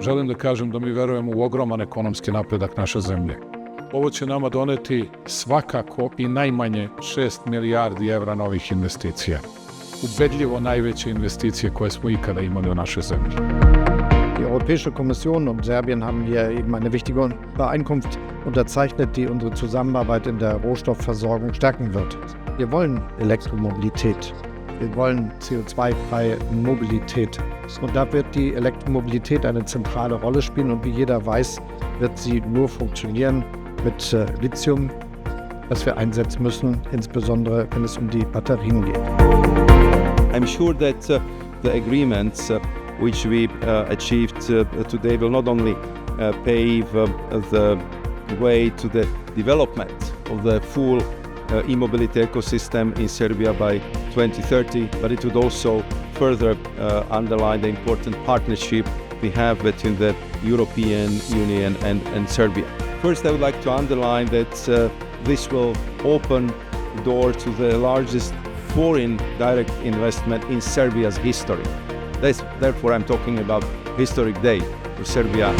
Želim da kažem da mi verujemo u ogroman ekonomski napredak naše zemlje. Ovo će nama doneti svakako i najmanje 6 milijardi evra novih investicija. Ubedljivo najveće investicije koje smo ikada imali u našoj zemlji. Die Europäische Kommission und Serbien haben hier eben eine wichtige Übereinkunft unterzeichnet, die unsere Zusammenarbeit in der Rohstoffversorgung stärken wird. Wir wollen Elektromobilität. Wir wollen CO2-freie Mobilität. Und da wird die Elektromobilität eine zentrale Rolle spielen. Und wie jeder weiß, wird sie nur funktionieren mit Lithium, das wir einsetzen müssen, insbesondere wenn es um die Batterien geht. I'm sure that the agreements which we achieved today will not only pave the way to the development of the full e-mobility ecosystem in Serbia by 2030, but it would also further underline the important partnership we have between the European Union and Serbia. First, I would like to underline that this will open the door to the largest foreign direct investment in Serbia's history. Therefore, I'm talking about historic day for Serbia.